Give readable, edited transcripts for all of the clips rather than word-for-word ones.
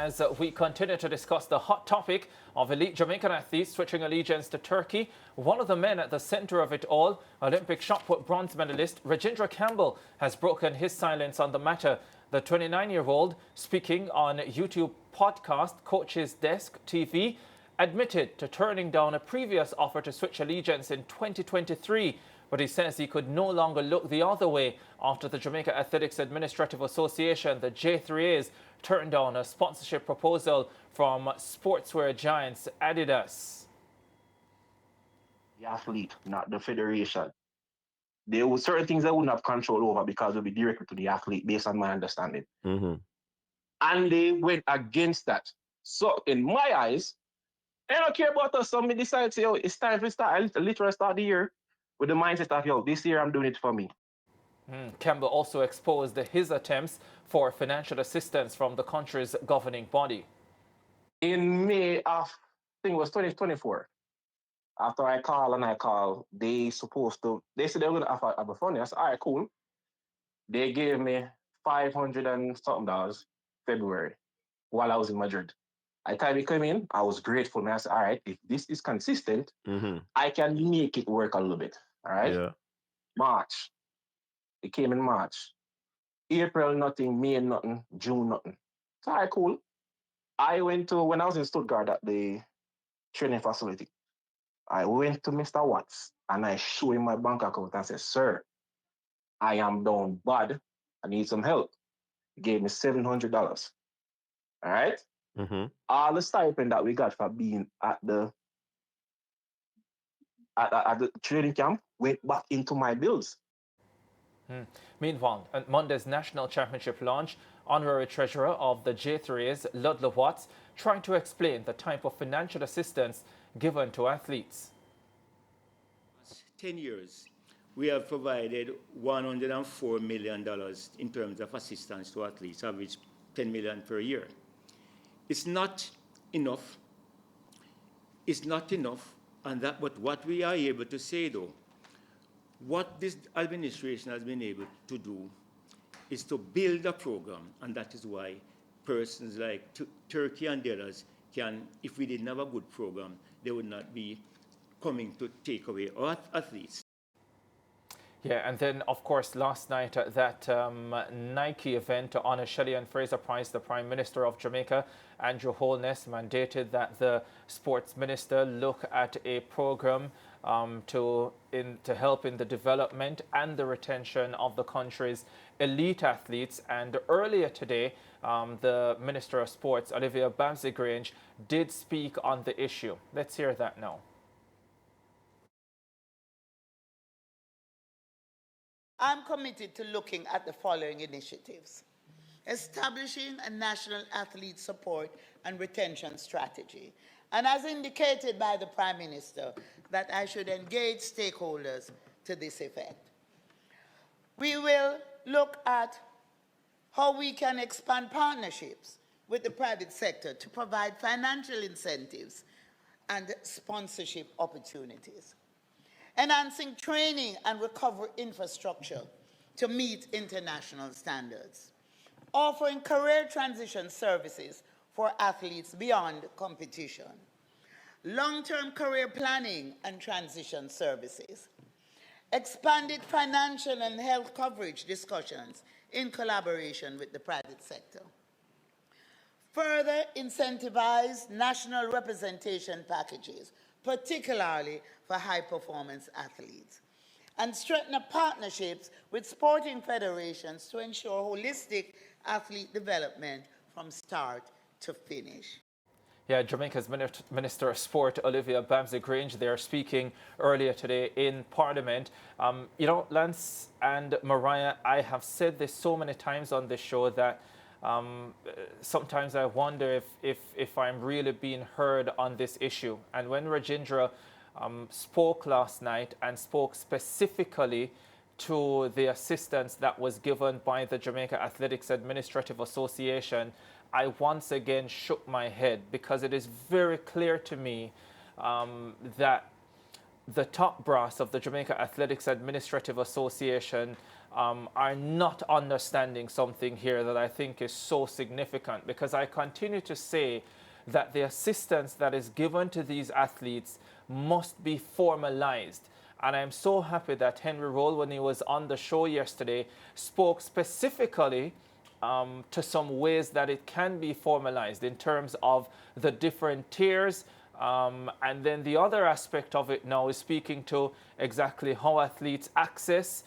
As we continue to discuss the hot topic of elite Jamaican athletes switching allegiance to Turkey, one of the men at the center of it all, Olympic shot put bronze medalist Rajindra Campbell, has broken his silence on the matter. The 29-year-old, speaking on YouTube podcast Coach's Desk TV, admitted to turning down a previous offer to switch allegiance in 2023, but he says he could no longer look the other way after the Jamaica Athletics Administrative Association, the JAA's, turned down a sponsorship proposal from sportswear giants Adidas. The athlete, not the federation. There were certain things I wouldn't have control over because it would be directly to the athlete based on my understanding. And they went against that. So in my eyes, I don't care about us. Somebody decides, yo, it's time to start. I literally start the year with the mindset of, yo, this year I'm doing it for me. Campbell also exposed his attempts for financial assistance from the country's governing body. In May of, I think it was 2024, after I call, they said they were going to offer a funding. I said, all right, cool. They gave me $500 and something February while I was in Madrid. By the time we came in, I was grateful. And I said, all right, if this is consistent, I can make it work a little bit. All right? Yeah. March. It came in March. April, nothing. May, nothing. June, nothing. So, all right, cool. I went to, when I was in Stuttgart at the training facility, I went to Mr. Watts and I showed him my bank account and said, sir, I am down bad. I need some help. He gave me $700. All right? All the stipend that we got for being at the training camp went back into my bills. Meanwhile, at Monday's National Championship launch, Honorary Treasurer of the JAA's, Ludlow Watts, tried to explain the type of financial assistance given to athletes. 10 years, we have provided $104 million in terms of assistance to athletes, average $10 million per year. It's not enough. It's not enough, but what we are able to say, though, what this administration has been able to do is to build a program, and that is why persons like Turkiye and the others can, if we didn't have a good program, they would not be coming to take away our athletes. Yeah, and then, of course, last night at that Nike event to honor Shelley and Fraser Price, the Prime Minister of Jamaica, Andrew Holness, mandated that the sports minister look at a program to help in the development and the retention of the country's elite athletes. And earlier today, the Minister of Sports, Olivia Babsy-Grange, did speak on the issue. Let's hear that now. I'm committed to looking at the following initiatives: establishing a national athlete support and retention strategy, and as indicated by the Prime Minister, that I should engage stakeholders to this effect. We will look at how we can expand partnerships with the private sector to provide financial incentives and sponsorship opportunities. Enhancing training and recovery infrastructure to meet international standards. Offering career transition services for athletes beyond competition. Long-term career planning and transition services. Expanded financial and health coverage discussions in collaboration with the private sector. Further incentivize national representation packages, particularly for high-performance athletes, and strengthen partnerships with sporting federations to ensure holistic athlete development from start to finish. Yeah, Jamaica's Minister of Sport, Olivia Babsy-Grange, they are speaking earlier today in Parliament. You know, Lance and Mariah, I have said this so many times on this show that sometimes I wonder if I'm really being heard on this issue. And when Rajindra spoke last night and spoke specifically to the assistance that was given by the Jamaica Athletics Administrative Association, I once again shook my head, because it is very clear to me that the top brass of the Jamaica Athletics Administrative Association are not understanding something here that I think is so significant, because I continue to say that the assistance that is given to these athletes must be formalized. And I'm so happy that Henry Roll, when he was on the show yesterday, spoke specifically to some ways that it can be formalized in terms of the different tiers. And then the other aspect of it now is speaking to exactly how athletes access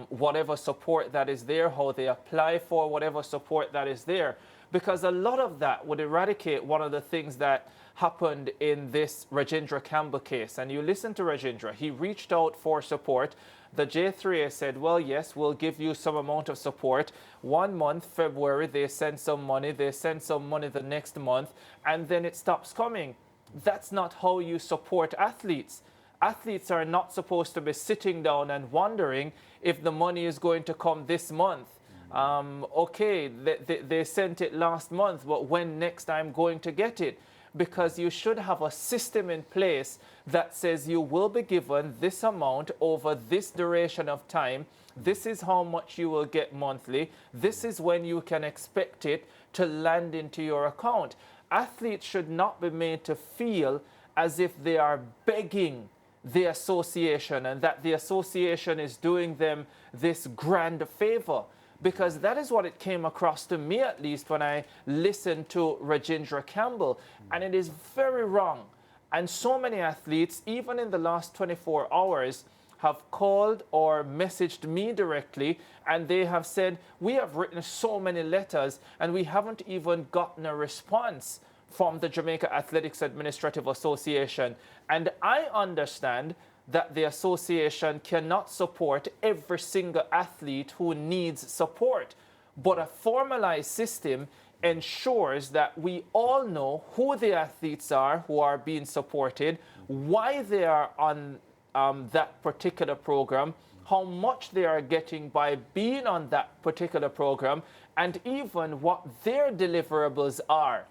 whatever support that is there, how they apply for whatever support that is there. Because a lot of that would eradicate one of the things that happened in this Rajindra Campbell case. And you listen to Rajindra, he reached out for support. The JAAA said, well, yes, we'll give you some amount of support. 1 month, February, they send some money, the next month, and then it stops coming. That's not how you support athletes. Athletes are not supposed to be sitting down and wondering if the money is going to come this month. Okay, they sent it last month, but when next I'm going to get it? Because you should have a system in place that says you will be given this amount over this duration of time. This is how much you will get monthly. This is when you can expect it to land into your account. Athletes should not be made to feel as if they are begging the association and that the association is doing them this grand favor. Because that is what it came across to me, at least, when I listened to Rajindra Campbell. And it is very wrong. And so many athletes, even in the last 24 hours, have called or messaged me directly, and they have said, we have written so many letters, and we haven't even gotten a response from the Jamaica Athletics Administrative Association. And I understand that the association cannot support every single athlete who needs support. But a formalized system ensures that we all know who the athletes are who are being supported, why they are on that particular program, how much they are getting by being on that particular program, and even what their deliverables are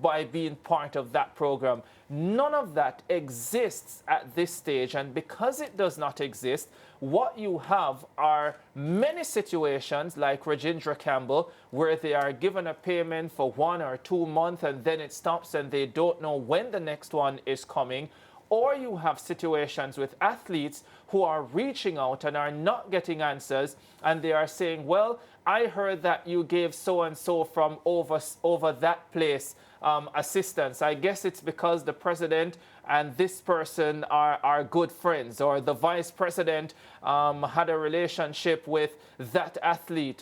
by being part of that program. None of that exists at this stage, and because it does not exist, what you have are many situations like Rajindra Campbell, where they are given a payment for 1 or 2 months and then it stops and they don't know when the next one is coming. Or you have situations with athletes who are reaching out and are not getting answers, and they are saying, well, I heard that you gave so-and-so from over that place assistance. I guess it's because the president and this person are good friends, or the vice president had a relationship with that athlete,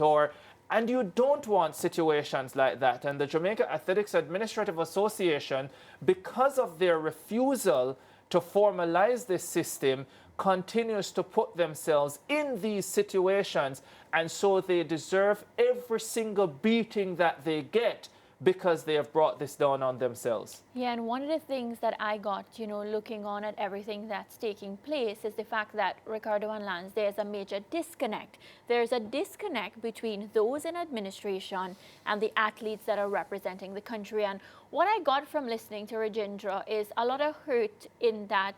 and you don't want situations like that. And the Jamaica Athletics Administrative Association, because of their refusal to formalize this system, continues to put themselves in these situations, and so they deserve every single beating that they get because they have brought this down on themselves. Yeah, and one of the things that I got, looking on at everything that's taking place is the fact that, Ricardo and Lance, there's a major disconnect. There's a disconnect between those in administration and the athletes that are representing the country. And what I got from listening to Rajindra is a lot of hurt in that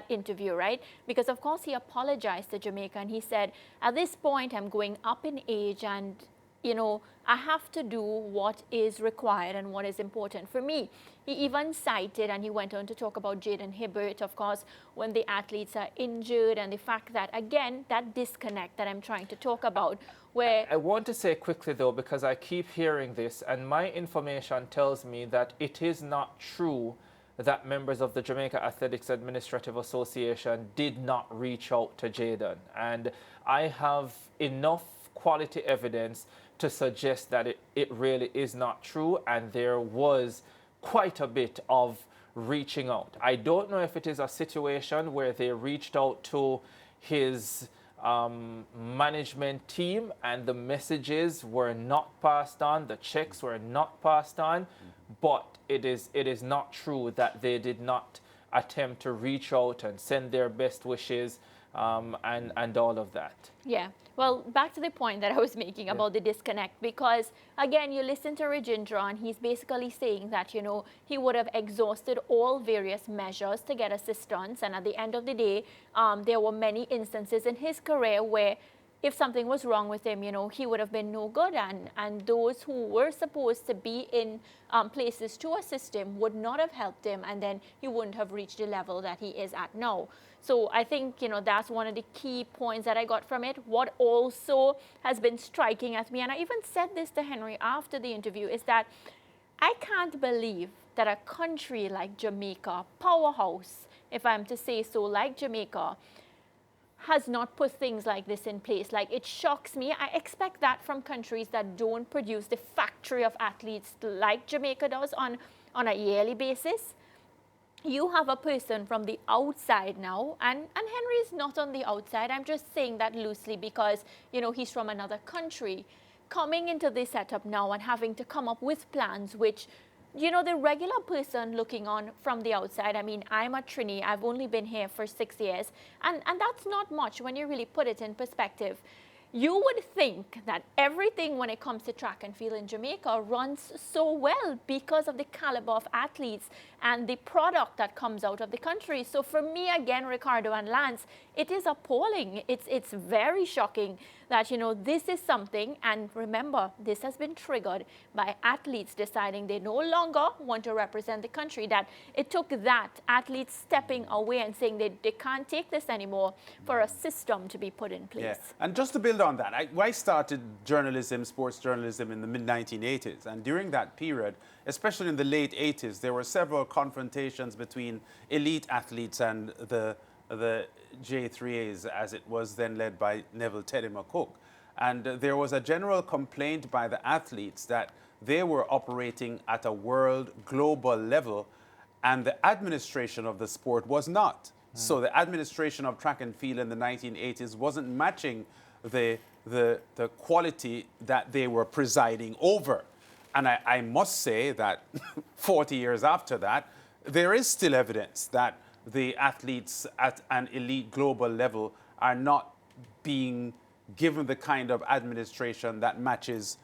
interview, right? Because of course he apologized to Jamaica and he said, at this point I'm going up in age, and I have to do what is required and what is important for me. He even cited, and he went on to talk about Jaden Hibbert, of course, when the athletes are injured, and the fact that, again, that disconnect that I'm trying to talk about, where... I want to say quickly, though, because I keep hearing this, and my information tells me that it is not true that members of the Jamaica Athletics Administrative Association did not reach out to Jaden. And I have enough quality evidence to suggest that it really is not true, and there was quite a bit of reaching out. I don't know if it is a situation where they reached out to his management team and the messages were not passed on, the checks were not passed on, but it is not true that they did not attempt to reach out and send their best wishes and all of that. Yeah. Well, back to the point that I was making about the disconnect, because again, you listen to Rajindra and he's basically saying that, you know, he would have exhausted all various measures to get assistance. And at the end of the day, there were many instances in his career where if something was wrong with him, you know, he would have been no good. And those who were supposed to be in places to assist him would not have helped him. And then he wouldn't have reached the level that he is at now. So I think, you know, that's one of the key points that I got from it. What also has been striking at me, and I even said this to Henry after the interview, is that I can't believe that a country like Jamaica, powerhouse, if I'm to say so, like Jamaica, has not put things like this in place. Like, it shocks me. I expect that from countries that don't produce the factory of athletes like Jamaica does on a yearly basis. You have a person from the outside now, and Henry is not on the outside. I'm just saying that loosely because, you know, he's from another country, coming into this setup now and having to come up with plans which, you know, the regular person looking on from the outside, I mean, I'm a Trini, I've only been here for 6 years, and that's not much when you really put it in perspective. You would think that everything when it comes to track and field in Jamaica runs so well because of the caliber of athletes and the product that comes out of the country. So for me, again, Ricardo and Lance, it is appalling. It's very shocking that, you know, this is something, and remember, this has been triggered by athletes deciding they no longer want to represent the country, that it took that, athletes stepping away and saying they can't take this anymore for a system to be put in place. Yeah. And just to build on that, I started journalism, sports journalism in the mid-1980s, and during that period, especially in the late 80s, there were several confrontations between elite athletes and the J3As, as it was then led by Neville Teddy McCook. And there was a general complaint by the athletes that they were operating at a world, global level, and the administration of the sport was not. So the administration of track and field in the 1980s wasn't matching the quality that they were presiding over. And I must say that 40 years after that, there is still evidence that the athletes at an elite global level are not being given the kind of administration that matches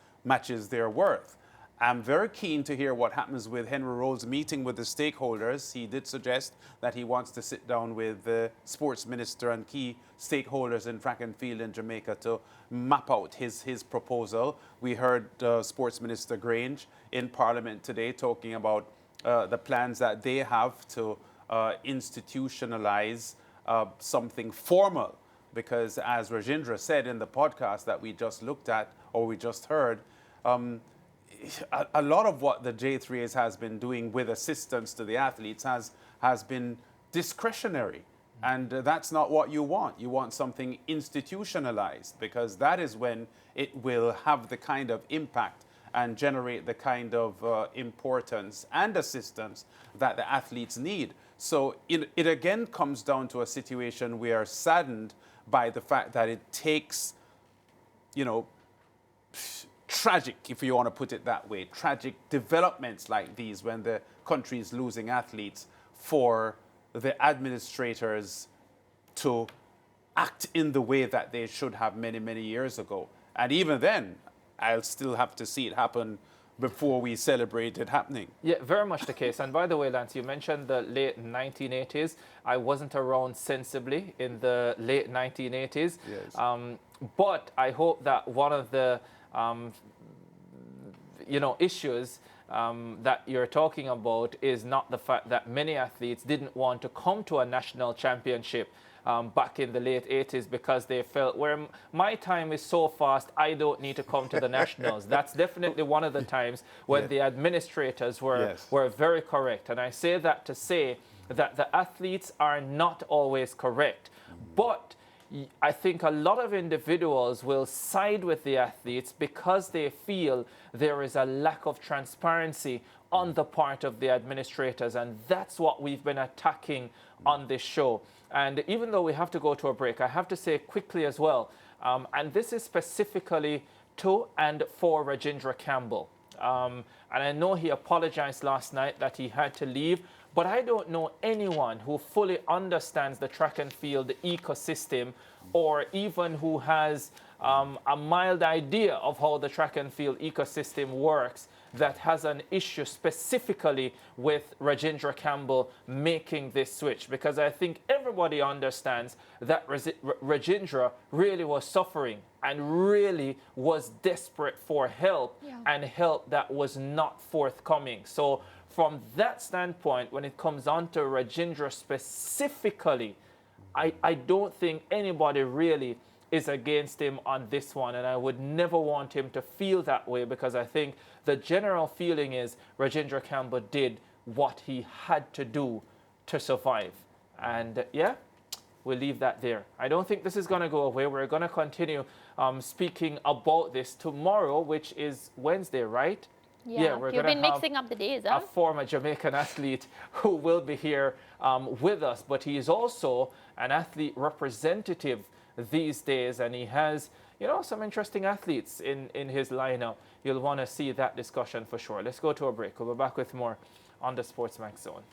their worth. I'm very keen to hear what happens with Henry Roll's meeting with the stakeholders. He did suggest that he wants to sit down with the sports minister and key stakeholders in track and field in Jamaica to map out his proposal. We heard Sports Minister Grange in Parliament today talking about the plans that they have to institutionalize something formal, because as Rajindra said in the podcast that we just looked at, or we just heard, a lot of what the J3As has been doing with assistance to the athletes has been discretionary. And that's not what you want. You want something institutionalized, because that is when it will have the kind of impact and generate the kind of importance and assistance that the athletes need. So it again comes down to a situation we are saddened by the fact that it takes, you know, tragic, if you want to put it that way, tragic developments like these when the country is losing athletes for the administrators to act in the way that they should have many, many years ago. And even then, I'll still have to see it happen before we celebrate it happening. Yeah, very much the case. And by the way, Lance, you mentioned the late 1980s. I wasn't around sensibly in the late 1980s. Yes. But I hope that one of the issues that you're talking about is not the fact that many athletes didn't want to come to a national championship back in the late 80s because they felt, where my time is so fast, I don't need to come to the nationals. That's definitely one of the times when the administrators were very correct. And I say that to say that the athletes are not always correct. But I think a lot of individuals will side with the athletes because they feel there is a lack of transparency on the part of the administrators, and that's what we've been attacking on this show. And even though we have to go to a break, I have to say quickly as well, and this is specifically to and for Rajindra Campbell. And I know he apologized last night that he had to leave, but I don't know anyone who fully understands the track and field ecosystem, or even who has a mild idea of how the track and field ecosystem works, that has an issue specifically with Rajindra Campbell making this switch, because I think everybody understands that Rajindra really was suffering and really was desperate for help, and help that was not forthcoming. So from that standpoint, when it comes on to Rajindra specifically, I don't think anybody really is against him on this one, and I would never want him to feel that way, because I think the general feeling is Rajindra Campbell did what he had to do to survive. And yeah, we'll leave that there. I don't think this is going to go away. We're going to continue speaking about this tomorrow, which is Wednesday, right? Yeah, we're you've going been to have mixing up the days, a huh? former Jamaican athlete who will be here with us, but he is also an athlete representative these days, and he has, you know, some interesting athletes in his lineup. You'll want to see that discussion for sure. Let's go to a break. We'll be back with more on the SportsMax Zone.